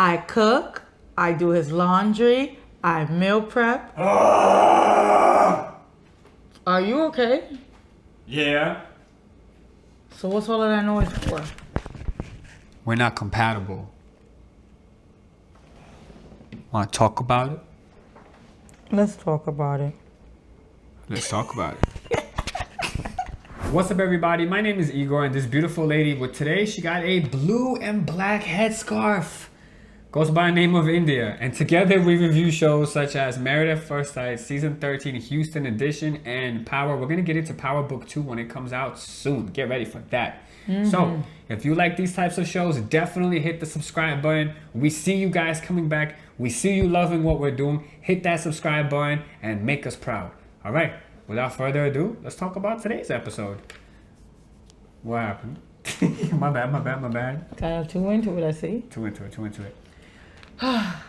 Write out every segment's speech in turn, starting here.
I cook. I do his laundry. I meal prep. Ah! Are you okay? Yeah. So what's all of that noise for? We're not compatible. Want to talk about it? Let's talk about it. Let's talk about it. What's up, everybody? My name is Igor, and this beautiful lady, with today she got a blue and black headscarf. Goes by the name of India. And together we review shows such as Married at First Sight, Season 13, Houston Edition, and Power. We're going to get into Power Book 2 when it comes out soon. Get ready for that. So, if you like these types of shows, definitely hit the subscribe button. We see you guys coming back. We see you loving what we're doing. Hit that subscribe button and make us proud. All right. Without further ado, let's talk about today's episode. What happened? My bad. Got too into it, I see. Too into it. I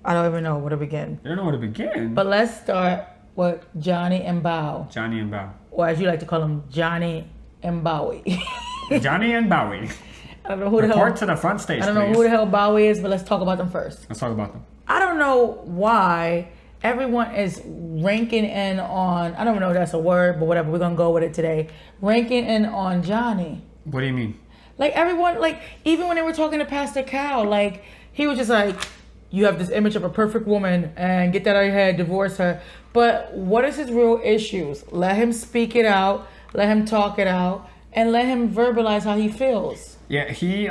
don't even know where to begin. You don't know where to begin. But let's start with Johnny and Bao. Johnny and Bao. Or as you like to call him, Johnny and Bowie. Johnny and Bowie. I don't know who the hell. Report to the front stage, I don't know please. who the hell Bowie is, but let's talk about them first. Let's talk about them. I don't know why everyone is ranking in on, I don't even know if that's a word, but whatever, we're going to go with it today. Ranking in on Johnny. What do you mean? Like everyone, like even when they were talking to Pastor Cal, like he was just like, you have this image of a perfect woman and get that out of your head, divorce her. But what is his real issues? Let him speak it out, let him talk it out, and let him verbalize how he feels. Yeah, he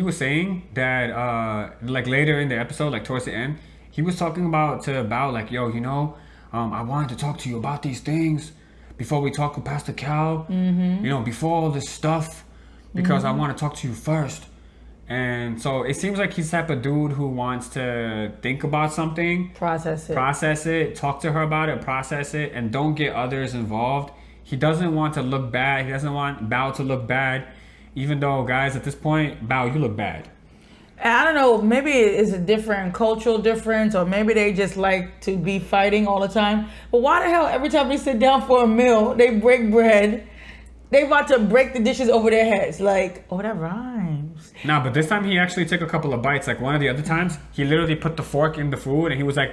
was saying that like later in the episode, like towards the end, he was talking about to Bao, like, yo, you know, I wanted to talk to you about these things before we talk with Pastor Cal, you know, before all this stuff, because I want to talk to you first. And so it seems like he's the type of dude who wants to think about something, process it, talk to her about it, process it, and don't get others involved. He doesn't want to look bad. He doesn't want Bao to look bad, even though, guys, at this point, Bao, you look bad. I don't know, maybe it's a different cultural difference, or maybe they just like to be fighting all the time. But why the hell every time they sit down for a meal, they break bread, they about to break the dishes over their heads? Like, oh, that rhymes. Nah, but this time he actually took a couple of bites. Like one of the other times, he literally put the fork in the food and he was like,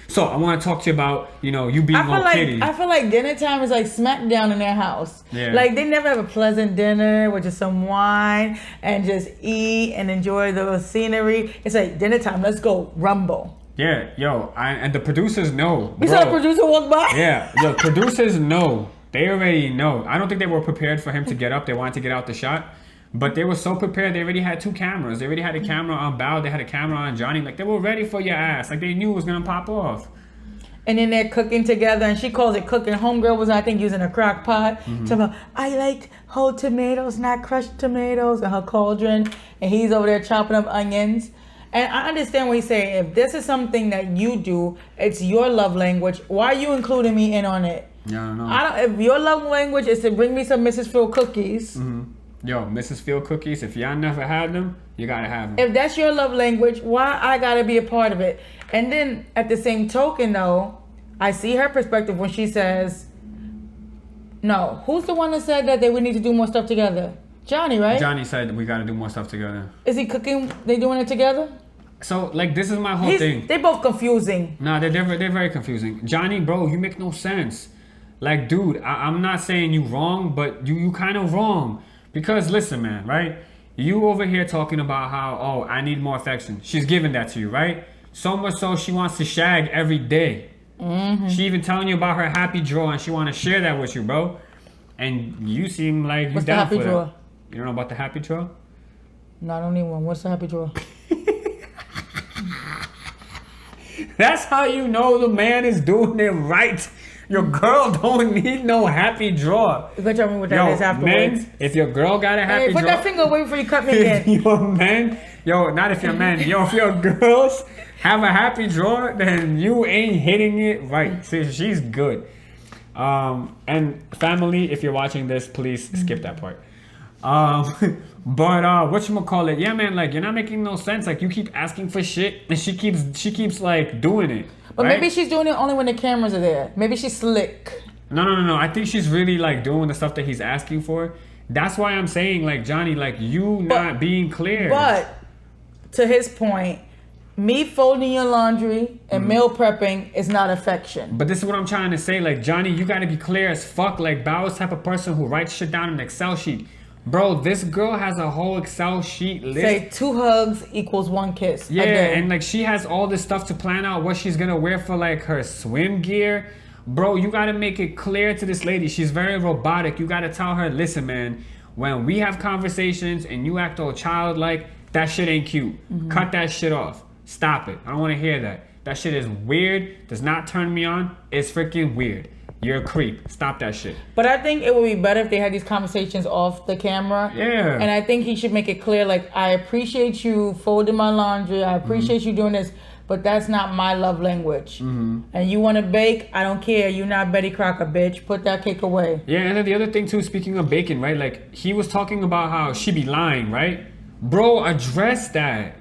so I want to talk to you about, you know, you being all kitty. I feel like dinner time is like smackdown in their house. Yeah. Like they never have a pleasant dinner with just some wine and just eat and enjoy the scenery. It's like dinner time, let's go rumble. Yeah, yo, and the producers know. We saw the producer walk by? Yeah, the producers know. They already know. I don't think they were prepared for him to get up. They wanted to get out the shot. But they were so prepared. They already had 2 cameras. They already had a camera on Bao. They had a camera on Johnny. Like, they were ready for your ass. Like, they knew it was going to pop off. And then they're cooking together. And she calls it cooking. Homegirl was, I think, using a crock pot. Talking about, I like whole tomatoes, not crushed tomatoes. And her cauldron. And he's over there chopping up onions. And I understand what he's saying. If this is something that you do, it's your love language. Why are you including me in on it? Yeah, I don't know. If your love language is to bring me some Mrs. Phil cookies. Yo, Mrs. Field cookies, if y'all never had them, you gotta have them. If that's your love language, why I gotta be a part of it? And then at the same token though, I see her perspective when she says, no, who's the one that said that they would need to do more stuff together? Johnny, right? Johnny said we gotta do more stuff together. Is he cooking? They doing it together? So, like, this is my whole thing. They're both confusing. Nah, they're very confusing. Johnny, bro, you make no sense. Like, dude, I'm not saying you wrong, but you kind of wrong. Because listen, man, right? You over here talking about how, oh, I need more affection. She's giving that to you, right? So much so she wants to shag every day. She even telling you about her happy drawer and she want to share that with you, bro. And you seem like you down for that. What's the happy drawer? You don't know about the happy drawer? No, I don't need one. What's the happy drawer? That's how you know the man is doing it right. Your girl don't need no happy drawer. You can tell me what that is afterwards. Men, if your girl got a happy drawer. Put that finger away before you cut me again. Your men, not if your men. If your girls have a happy drawer, then you ain't hitting it right. See, she's good. And family, if you're watching this, please skip that part. But whatchamacallit? Yeah, man, like, you're not making no sense. Like, you keep asking for shit, and she keeps like doing it. But right? Maybe she's doing it only when the cameras are there. Maybe she's slick. No. I think she's really like doing the stuff that he's asking for. That's why I'm saying, like, Johnny, like, not being clear. But to his point, me folding your laundry and meal prepping is not affection. But this is what I'm trying to say. Like, Johnny, you gotta be clear as fuck. Like, Bao is the type of person who writes shit down in an Excel sheet. Bro, this girl has a whole Excel sheet list. Say 2 hugs equals 1 kiss. Yeah, and like she has all this stuff to plan out what she's gonna wear for like her swim gear. Bro, you gotta make it clear to this lady. She's very robotic. You gotta tell her, listen, man, when we have conversations and you act all childlike, that shit ain't cute. Cut that shit off. Stop it. I don't wanna hear that. That shit is weird. Does not turn me on. It's freaking weird. You're a creep. Stop that shit. But I think it would be better if they had these conversations off the camera. Yeah. And I think he should make it clear, like, I appreciate you folding my laundry. I appreciate you doing this. But that's not my love language. And you want to bake? I don't care. You're not Betty Crocker, bitch. Put that cake away. Yeah, and then the other thing, too, speaking of baking, right? Like, he was talking about how she be lying, right? Bro, address that.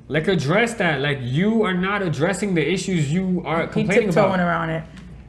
Like, address that. Like, you are not addressing the issues you are complaining about. Tiptoeing around it.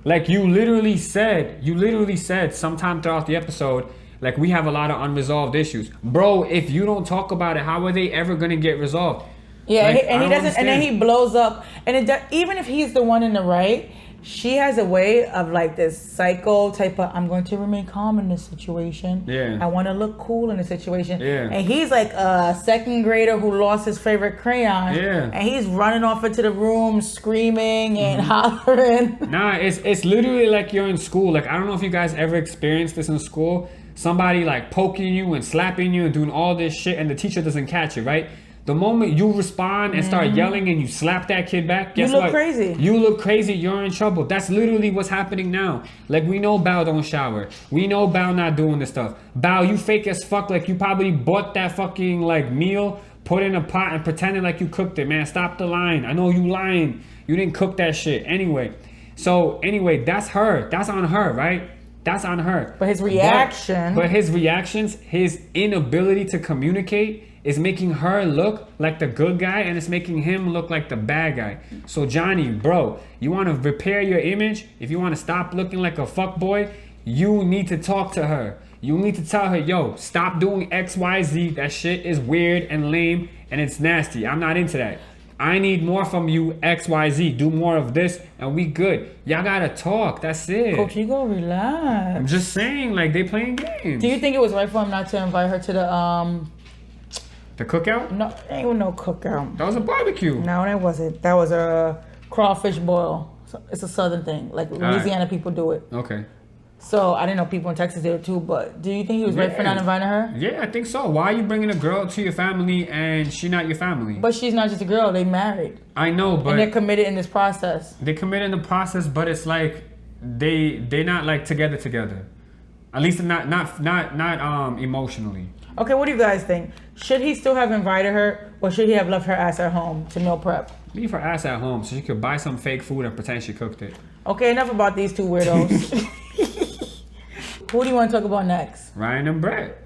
Like, you literally said sometime throughout the episode, like, we have a lot of unresolved issues. Bro, if you don't talk about it, how are they ever going to get resolved? Yeah, like, and he doesn't, and then he blows up. And even if he's the one in the right, she has a way of like this psycho type of, I'm going to remain calm in this situation. Yeah. I want to look cool in the situation. Yeah. And he's like a 2nd grader who lost his favorite crayon. Yeah. And he's running off into the room screaming and hollering. Nah, it's literally like you're in school. Like, I don't know if you guys ever experienced this in school. Somebody like poking you and slapping you and doing all this shit and the teacher doesn't catch it, right? The moment you respond and start yelling and you slap that kid back, guess what? You look crazy. You look crazy. You're in trouble. That's literally what's happening now. Like, we know Bao don't shower. We know Bao not doing this stuff. Bao, you fake as fuck. Like, you probably bought that fucking like meal, put in a pot and pretended like you cooked it, man. Stop the lying. I know you lying. You didn't cook that shit. Anyway, that's her. That's on her, right? That's on her. But his reaction. But his reactions, his inability to communicate is making her look like the good guy and it's making him look like the bad guy. So Johnny, bro, you want to repair your image? If you want to stop looking like a fuckboy, you need to talk to her. You need to tell her, yo, stop doing X, Y, Z. That shit is weird and lame and it's nasty. I'm not into that. I need more from you, X, Y, Z. Do more of this and we good. Y'all gotta talk. That's it. Coach Igor, relax. I'm just saying, like, they playing games. Do you think it was right for him not to invite her to the cookout? No, ain't no cookout. That was a barbecue. No, that wasn't. That was a crawfish boil. So it's a southern thing. Like Louisiana people do it. Okay. So I didn't know people in Texas did it too. But do you think he was right for not inviting her? Yeah, I think so. Why are you bringing a girl to your family and she not your family? But she's not just a girl. They married. I know, but and they're committed in this process. They committed in the process, but it's like they're not like together. At least not emotionally. Okay, what do you guys think? Should he still have invited her, or should he have left her ass at home to meal prep? Leave her ass at home so she could buy some fake food and pretend she cooked it. Okay, enough about these 2 weirdos. Who do you want to talk about next? Ryan and Brett.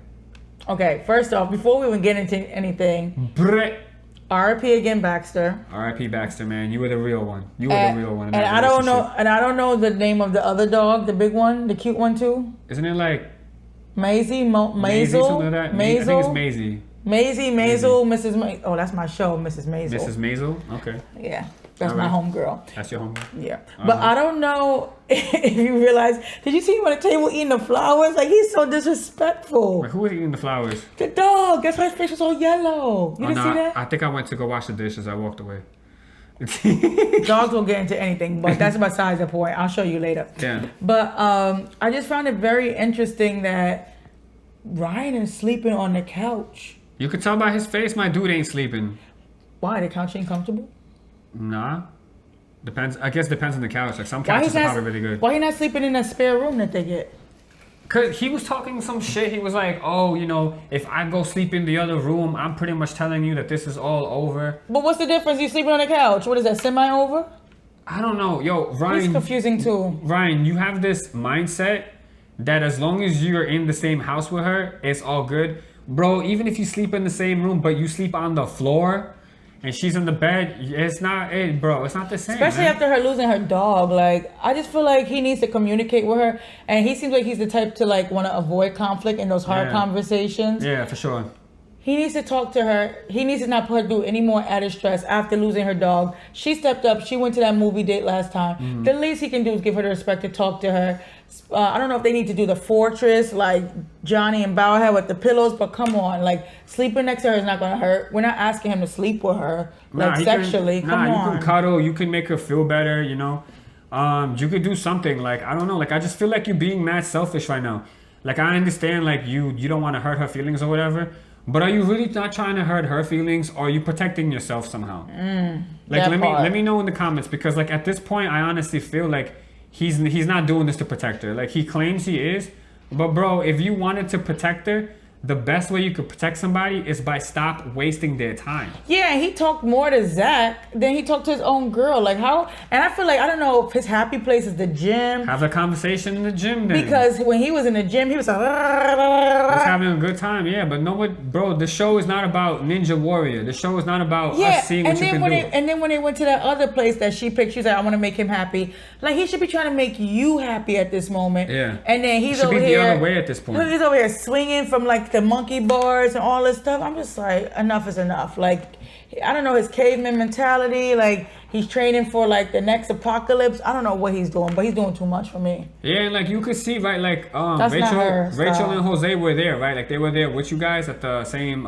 Okay, first off, before we even get into anything, Brett. R.I.P. again, Baxter. R.I.P. Baxter, man. You were the real one. You were the real one. And I don't know. And I don't know the name of the other dog, the big one, the cute one too. Isn't it like Maisie, Maisel, something like that? Maisel? I think it's Maisie. Maisel, Mrs. Maisel. Oh, that's my show, Mrs. Maisel. Mrs. Maisel? Okay. Yeah, that's All my right. homegirl. That's your homegirl? Yeah. But I don't know if you realize, did you see him on the table eating the flowers? Like, he's so disrespectful. Wait, who was eating the flowers? The dog. That's why his face was all yellow. You didn't see that? I think I went to go wash the dishes. I walked away. Dogs will get into anything, but that's besides the point. I'll show you later. Yeah. But I just found it very interesting that Ryan is sleeping on the couch. You could tell by his face my dude ain't sleeping. Why? The couch ain't comfortable? Nah. Depends. I guess depends on the couch. Like, some couches are probably really good. Why he not sleeping in that spare room that they get? Cause he was talking some shit. He was like, oh, you know, if I go sleep in the other room, I'm pretty much telling you that this is all over. But what's the difference? You sleeping on the couch? What is that, semi-over? I don't know. Yo, Ryan. He's confusing too. Ryan, you have this mindset that as long as you're in the same house with her, it's all good. Bro, even if you sleep in the same room, but you sleep on the floor and she's in the bed, it's not it, bro. It's not the same. Especially after her losing her dog. Like, I just feel like he needs to communicate with her. And he seems like he's the type to, like, want to avoid conflict in those hard conversations. Yeah, for sure. He needs to talk to her. He needs to not put her through any more added stress after losing her dog. She stepped up. She went to that movie date last time. The least he can do is give her the respect to talk to her. I don't know if they need to do the fortress like Johnny and Bao had with the pillows, but come on, like sleeping next to her is not gonna hurt. We're not asking him to sleep with her like sexually. Come on. You can cuddle. You can make her feel better. You know, you could do something. Like I don't know. Like I just feel like you're being mad selfish right now. Like I understand. Like you don't want to hurt her feelings or whatever. But are you really not trying to hurt her feelings, or are you protecting yourself somehow? Like let me know in the comments, because like at this point I honestly feel like he's not doing this to protect her. Like he claims he is, but bro, if you wanted to protect her, the best way you could protect somebody is by stop wasting their time. Yeah, he talked more to Zach than he talked to his own girl. Like how? And I feel like I don't know if his happy place is the gym. Have a conversation in the gym then. Because when he was in the gym, he was like, he's having a good time. Yeah, but no, what, bro? The show is not about Ninja Warrior. The show is not about us seeing what you can do. And then when they went to that other place that she picked, she's like, I want to make him happy. Like he should be trying to make you happy at this moment. Yeah. And then he's over here. Should be here, the other way at this point. He's over here swinging from like the monkey bars and all this stuff. I'm just like, enough is enough. Like, I don't know, his caveman mentality. Like he's training for like the next apocalypse. I don't know what he's doing, but he's doing too much for me. Yeah, and like you could see, right? Like That's Rachel and Jose were there, right? Like they were there with you guys at the same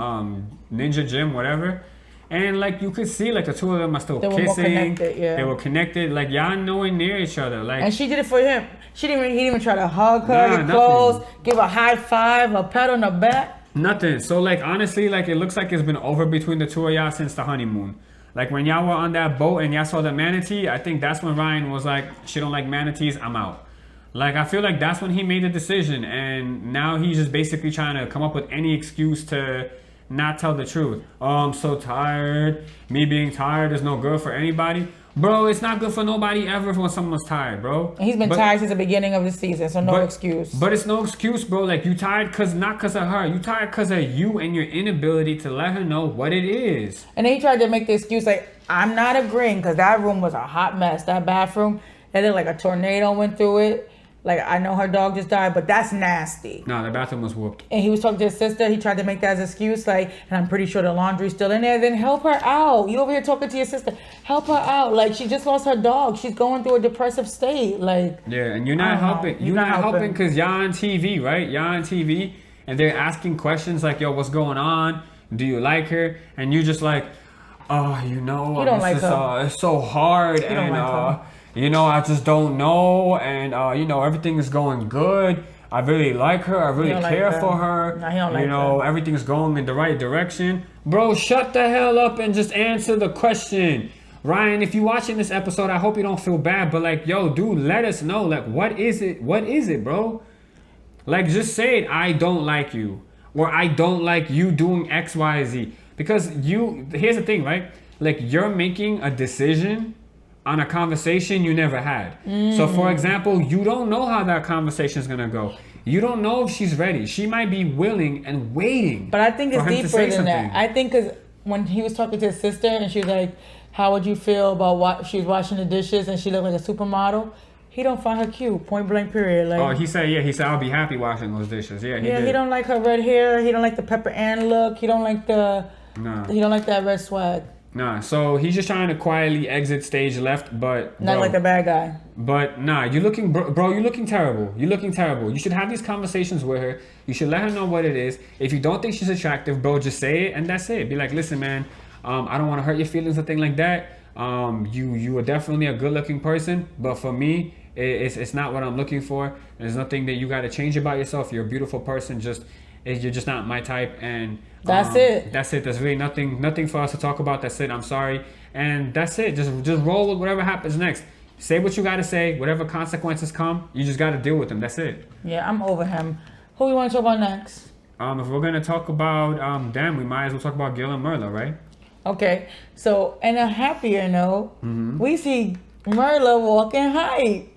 ninja gym, whatever. And like you could see, like the two of them are still kissing. They were connected. Like y'all knowing near each other. Like, and she did it for him. He didn't even try to hug her, get close, give a high five, a pat on the back. Nothing. So like honestly, like it looks like it's been over between the two of y'all since the honeymoon. Like when y'all were on that boat and y'all saw the manatee, I think that's when Ryan was like, she don't like manatees, I'm out. Like I feel like that's when he made the decision, and now he's just basically trying to come up with any excuse to not tell the truth. Oh, I'm so tired. Me being tired is no good for anybody. Bro, it's not good for nobody ever when someone's tired, bro. And he's been tired since the beginning of the season, so no excuse. But it's no excuse, bro. Like, you tired not because of her. You tired because of you and your inability to let her know what it is. And then he tried to make the excuse like, I'm not agreeing, because that room was a hot mess. That bathroom, and then like a tornado went through it. Like, I know her dog just died, but that's nasty. No, the bathroom was whooped. And he was talking to his sister. He tried to make that as an excuse, like, and I'm pretty sure the laundry's still in there. Then help her out. You over here talking to your sister. Help her out. Like, she just lost her dog. She's going through a depressive state. Like, yeah, and you're not helping. You're not helping because y'all on TV, right? Y'all on TV, and they're asking questions like, yo, what's going on? Do you like her? And you're just like, oh, you know, you don't like her. It's so hard. You don't like her. You know, I just don't know, and you know, everything is going good. I really like her. I really care for her. No, he don't like you know, her. Everything's going in the right direction. Bro, shut the hell up and just answer the question. Ryan, if you're watching this episode, I hope you don't feel bad, but like, yo, dude, let us know. Like, what is it? What is it, bro? Like, just say it. I don't like you, or I don't like you doing X, Y, Z. Because here's the thing, right? Like, you're making a decision on a conversation you never had. So for example, you don't know how that conversation is gonna go. You don't know if she's ready. She might be willing and waiting. But I think it's deeper than that. I think because when he was talking to his sister and she was like, how would you feel about she was washing the dishes and she looked like a supermodel? He don't find her cute, point blank period. Like, oh, he said I'll be happy washing those dishes. Yeah, he did. He don't like her red hair. He don't like the Pepper Ann look. He don't like he don't like that red swag. Nah, so he's just trying to quietly exit stage left, but not like the bad guy. But nah, you're looking, bro. You're looking terrible. You're looking terrible. You should have these conversations with her. You should let her know what it is. If you don't think she's attractive, bro, just say it and that's it. Be like, listen, man, I don't want to hurt your feelings or thing like that. You are definitely a good-looking person, but for me, it's not what I'm looking for. There's nothing that you got to change about yourself. You're a beautiful person. You're just not my type, and that's it. That's it. There's really nothing for us to talk about. That's it. I'm sorry, and that's it. Just roll with whatever happens next. Say what you gotta say. Whatever consequences come, you just gotta deal with them. That's it. Yeah, I'm over him. Who we want to talk about next? If we're gonna talk about we might as well talk about Gill and Merla, right? Okay. So, in a happier note, we see Merla walking hype.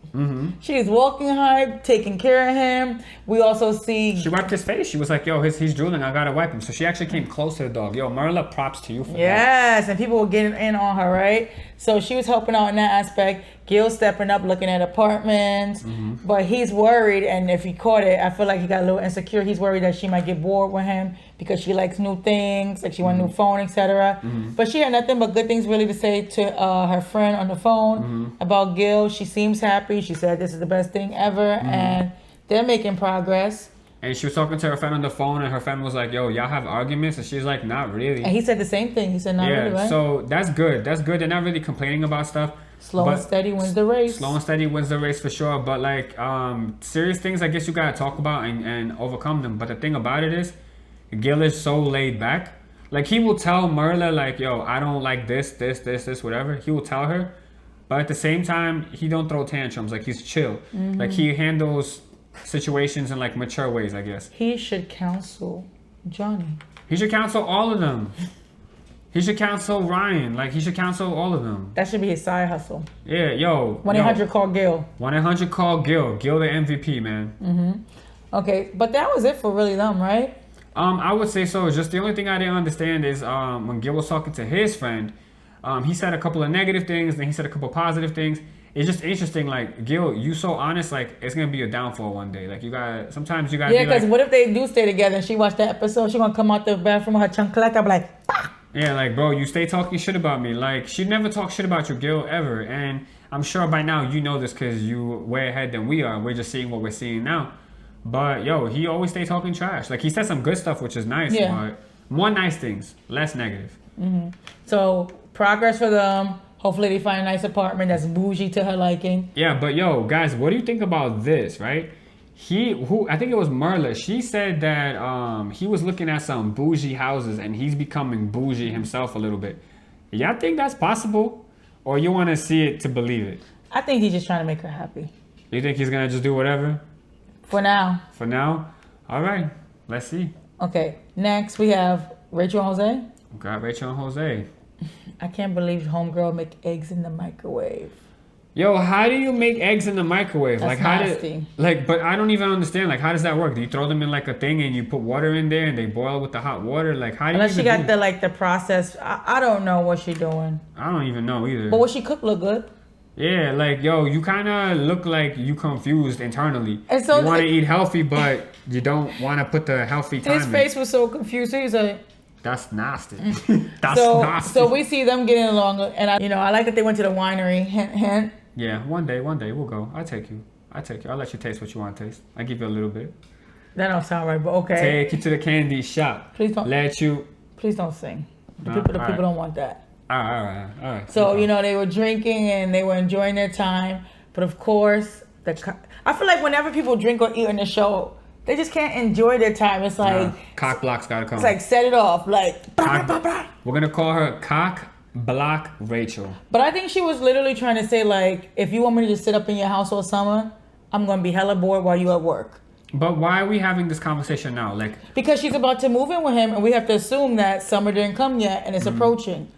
She's walking hype, taking care of him. We also see... She wiped his face. She was like, yo, he's drooling. I gotta wipe him. So she actually came close to the dog. Yo, Merla, props to you for that. Yes, and people were getting in on her, right? So she was helping out in that aspect. Gill stepping up, looking at apartments, but he's worried, and if he caught it, I feel like he got a little insecure. He's worried that she might get bored with him because she likes new things, like she want a new phone, etc. But she had nothing but good things really to say to her friend on the phone about Gill. She seems happy. She said this is the best thing ever, and they're making progress. And she was talking to her friend on the phone, and her friend was like, yo, y'all have arguments? And she's like, not really. And he said the same thing. He said, not really, right? So that's good. That's good. They're not really complaining about stuff. Slow and steady wins the race. Slow and steady wins the race for sure. But like serious things, I guess you gotta talk about and overcome them. But the thing about it is, Gill is so laid back. Like he will tell Marla like, yo, I don't like this, whatever. He will tell her. But at the same time, he don't throw tantrums. Like he's chill. Like he handles situations in like mature ways, I guess. He should counsel Johnny. He should counsel all of them. He should counsel Ryan. Like he should counsel all of them. That should be his side hustle. Yeah, yo. 1-800 call Gill. 1-800 call Gill. Gill the MVP, man. Okay, but that was it for really them, right? I would say so. Just the only thing I didn't understand is when Gill was talking to his friend, he said a couple of negative things, then he said a couple of positive things. It's just interesting, like, Gill, you so honest, like, it's gonna be a downfall one day. Like, sometimes you gotta Yeah, because like, what if they do stay together and she watched that episode? She gonna come out the bathroom with her chancleta, be like, ah! Yeah, like, bro, you stay talking shit about me. Like, she never talked shit about you, Gill, ever. And I'm sure by now you know this because you way ahead than we are. We're just seeing what we're seeing now. But, yo, he always stay talking trash. Like, he said some good stuff, which is nice. Yeah. But more nice things, less negative. So, progress for them. Hopefully they find a nice apartment that's bougie to her liking. Yeah, but yo, guys, what do you think about this, right? I think it was Marla, she said that he was looking at some bougie houses and he's becoming bougie himself a little bit. Y'all think that's possible? Or you want to see it to believe it? I think he's just trying to make her happy. You think he's going to just do whatever? For now. For now? All right, let's see. Okay, next we have Rachel and Jose. Got Rachel and Jose. I can't believe homegirl make eggs in the microwave. Yo, how do you make eggs in the microwave? That's like nasty. But I don't even understand. Like, how does that work? Do you throw them in like a thing and you put water in there and they boil with the hot water? Like, how do Unless you? she got the process. I don't know what she doing. I don't even know either. But what she cook look good. Yeah, like, yo, you kind of look like you confused internally. And so you want to eat healthy, but you don't want to put the healthy time His face was so confused. He was like, that's nasty. That's nasty. So we see them getting along, and I like that they went to the winery. Hint, hint. Yeah, one day we'll go. I'll take you. I'll let you taste what you want to taste. I'll give you a little bit. That don't sound right, but okay. Take you to the candy shop. Please don't. Please don't sing. The people don't want that. All right. So they were drinking and they were enjoying their time, but of course I feel like whenever people drink or eat on the show, they just can't enjoy their time. It's like cock block's gotta come. It's like set it off, like we're gonna call her Cock Block Rachel. But I think she was literally trying to say like, if you want me to just sit up in your house all summer, I'm gonna be hella bored while you at work. But why are we having this conversation now? Like, because she's about to move in with him, and we have to assume that summer didn't come yet, and it's approaching.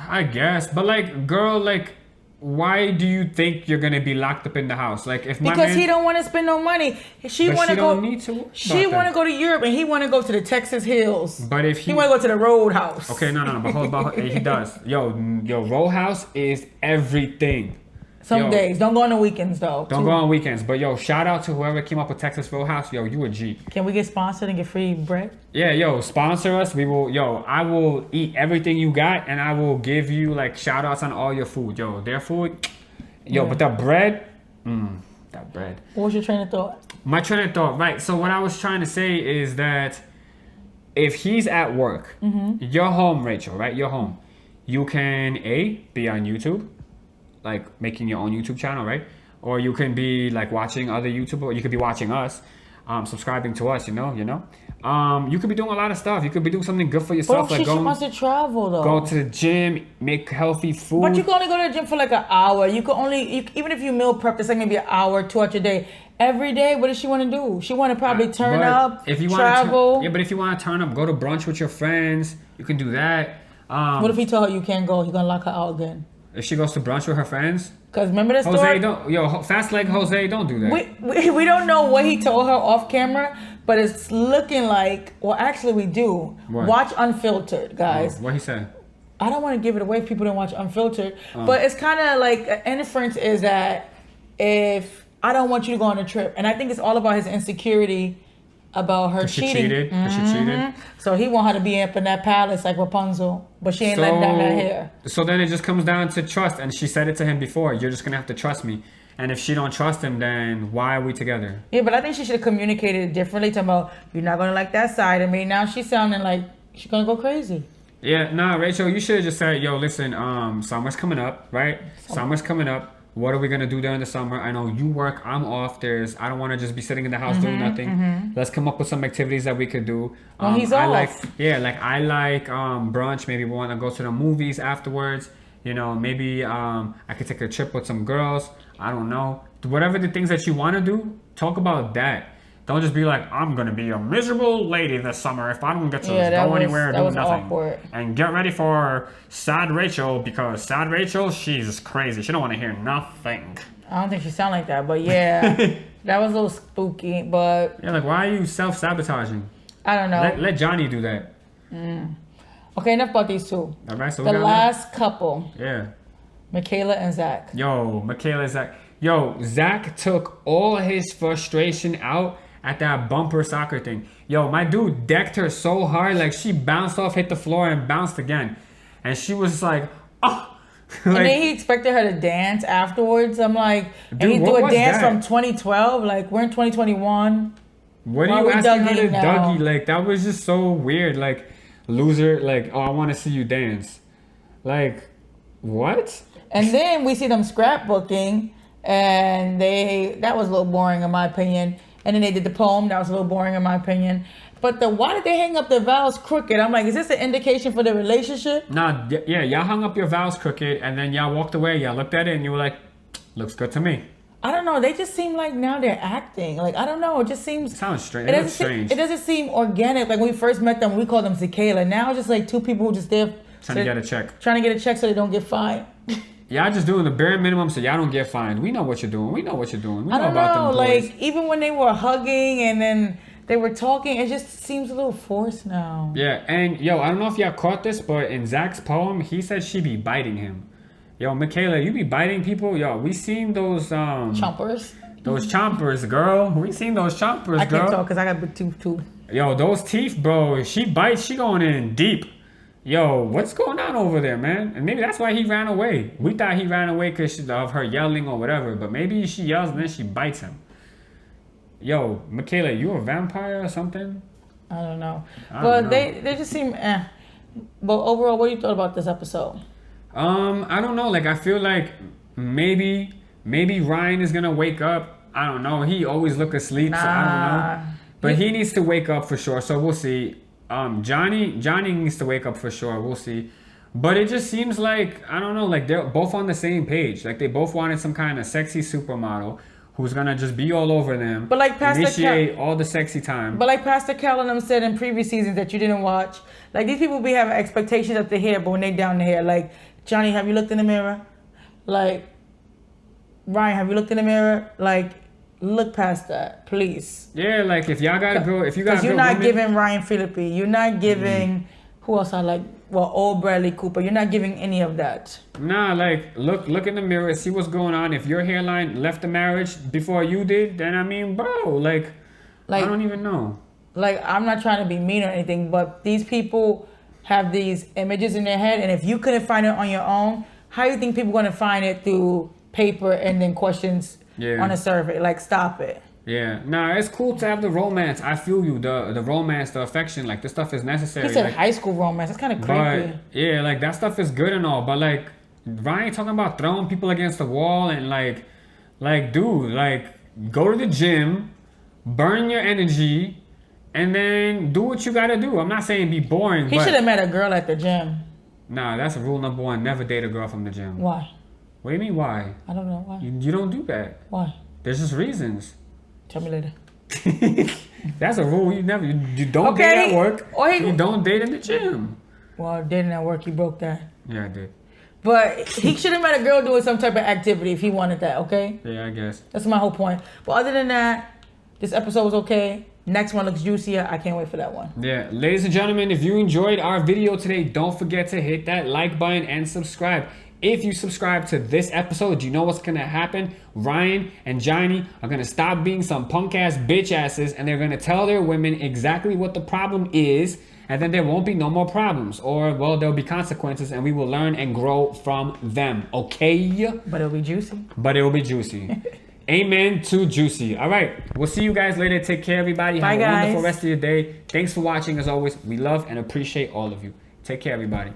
I guess, but like, girl, like, why do you think you're gonna be locked up in the house? Like, if because he don't want to spend no money, she want to go. Don't need to. She want to go to Europe, and he want to go to the Texas hills. But if he want to go to the Roadhouse. Okay, no. But hold on, he does. Yo, Roadhouse is everything. Some days. Don't go on the weekends, though. Don't go on weekends. But, yo, shout out to whoever came up with Texas Roadhouse. Yo, you a G. Can we get sponsored and get free bread? Yeah, yo, sponsor us. I will eat everything you got, and I will give you, like, shout outs on all your food. Yo, their food. Yo, but that bread. That bread. What was your train of thought? My train of thought, right. So, what I was trying to say is that if he's at work, you're home, Rachel, right? You're home. You can, be on YouTube. Like making your own YouTube channel, right? Or you can be like watching other YouTubers. You could be watching us, subscribing to us. You know. You could be doing a lot of stuff. You could be doing something good for yourself. But she wants to travel though. Go to the gym, make healthy food. But you can only go to the gym for like an hour. You can only even if you meal prep, it's like maybe an hour, 2 hours a day. Every day, what does she want to do? She want to probably turn up, if you travel. But if you want to turn up, go to brunch with your friends. You can do that. What if he told her you can't go? He's gonna lock her out again. If she goes to brunch with her friends? Because remember the story? Fast leg Jose, don't do that. We don't know what he told her off camera, but it's looking like, well, actually we do. What? Watch Unfiltered, guys. What he said? I don't want to give it away if people didn't watch Unfiltered, but it's kind of like an inference is that if I don't want you to go on a trip, and I think it's all about his insecurity about her cheating. She cheated. So he want her to be up in that palace like Rapunzel, but she ain't letting down that hair. So then it just comes down to trust, and she said it to him before. You're just gonna have to trust me, and if she don't trust him, then why are we together? Yeah, but I think she should have communicated it differently. Talking about you're not gonna like that side of me. Now she's sounding like she's gonna go crazy. Yeah, nah, Rachel, you should have just said, yo, listen, summer's coming up, right? Summer's coming up. What are we gonna do during the summer? I know you work, I'm off. I don't want to just be sitting in the house doing nothing. Let's come up with some activities that we could do. He's I off. I like brunch. Maybe we want to go to the movies afterwards. You know, maybe I could take a trip with some girls. I don't know. Whatever the things that you want to do, talk about that. Don't just be like, I'm gonna be a miserable lady this summer if I don't get to go anywhere or do nothing. Awkward. And get ready for sad Rachel, because sad Rachel, she's crazy. She don't want to hear nothing. I don't think she sound like that, but yeah, that was a little spooky. But yeah, like why are you self-sabotaging? I don't know. Let Johnny do that. Okay, enough about these two. All right, so the last couple. Yeah. Michaela and Zach. Yo, Michaela and Zach. Yo, Zach took all his frustration out at that bumper soccer thing. Yo, my dude decked her so hard, like she bounced off, hit the floor, and bounced again. And she was like, oh. Like, and then he expected her to dance afterwards. I'm like, dude, and he do a dance from 2012. Like, we're in 2021. What are you asking her to Dougie? Like, that was just so weird. Like, loser, like, oh, I want to see you dance. Like, what? And then we see them scrapbooking, and that was a little boring in my opinion. And then they did the poem. That was a little boring in my opinion. But why did they hang up the vows crooked? I'm like, is this an indication for the relationship? Nah, yeah, y'all hung up your vows crooked, and then y'all walked away. Y'all looked at it, and you were like, looks good to me. I don't know. They just seem like now they're acting. Like, I don't know. It just seems... It sounds strange. It looks strange. It doesn't seem organic. Like, when we first met them, we called them Michaela. Now it's just like two people who just there... Trying to get a check. Trying to get a check so they don't get fined. Y'all just doing the bare minimum so y'all don't get fined. We know what you're doing. We know what you're doing. We know I don't about know. them boys. Like, even when they were hugging and then they were talking, it just seems a little forced now. Yeah, and yo, I don't know if y'all caught this, but in Zach's poem, he said she be biting him. Yo, Michaela, you be biting people? Yo, we seen those... chompers? Those chompers, girl. We seen those chompers, girl. I can't talk because I got big tooth too. Yo, those teeth, bro. If she bites, she going in deep. Yo, what's going on over there, man? And maybe that's why he ran away. We thought he ran away because of her yelling or whatever, but maybe she yells and then she bites him. Yo, Michaela, you a vampire or something? I don't know. But they just seem But overall, what do you thought about this episode? I don't know. Like, I feel like maybe Ryan is gonna wake up. I don't know. He always look asleep, so I don't know. But he needs to wake up for sure. So we'll see. Johnny needs to wake up for sure. We'll see. But it just seems like, I don't know, like they're both on the same page. Like they both wanted some kind of sexy supermodel who's gonna just be all over them. But like initiate all the sexy time. But like Pastor Cal and them said in previous seasons that you didn't watch, like these people be having expectations up the hair, but when they down the hair, like Johnny, have you looked in the mirror? Like Ryan, have you looked in the mirror? Like, look past that, please. Yeah, like if y'all got a girl, if you got a girl, because you're not giving Ryan Phillippe, you're not giving who else I like. Well, old Bradley Cooper, you're not giving any of that. Nah, like look in the mirror, see what's going on. If your hairline left the marriage before you did, then I mean, bro, like I don't even know. Like, I'm not trying to be mean or anything, but these people have these images in their head, and if you couldn't find it on your own, how do you think people are going to find it through paper and then questions on a survey? Like, stop it. Yeah, nah, it's cool to have the romance. I feel you, the romance, the affection, like this stuff is necessary. He said like, high school romance. That's kind of creepy. But yeah, like that stuff is good and all, but like Ryan talking about throwing people against the wall and like dude, like go to the gym, burn your energy, and then do what you gotta do. I'm not saying be boring. He should have met a girl at the gym. Nah, that's rule number 1. Never date a girl from the gym. Why? What do you mean why? I don't know why. You don't do that. Why? There's just reasons. Tell me later. That's a rule. You don't date at work. You don't date in the gym. Well, dating at work, you broke that. Yeah, I did. But he should have met a girl doing some type of activity if he wanted that, okay? Yeah, I guess. That's my whole point. But other than that, this episode was okay. Next one looks juicier. I can't wait for that one. Yeah, ladies and gentlemen, if you enjoyed our video today, don't forget to hit that like button and subscribe. If you subscribe to this episode, you know what's gonna happen. Ryan and Johnny are gonna stop being some punk ass bitch asses, and they're gonna tell their women exactly what the problem is, and then there won't be no more problems, or well, there'll be consequences, and we will learn and grow from them. Okay? But it'll be juicy. But it will be juicy. Amen to juicy. All right, we'll see you guys later. Take care, everybody. Bye, Have a guys. wonderful rest of your day. Thanks for watching. As always, we love and appreciate all of you. Take care, everybody.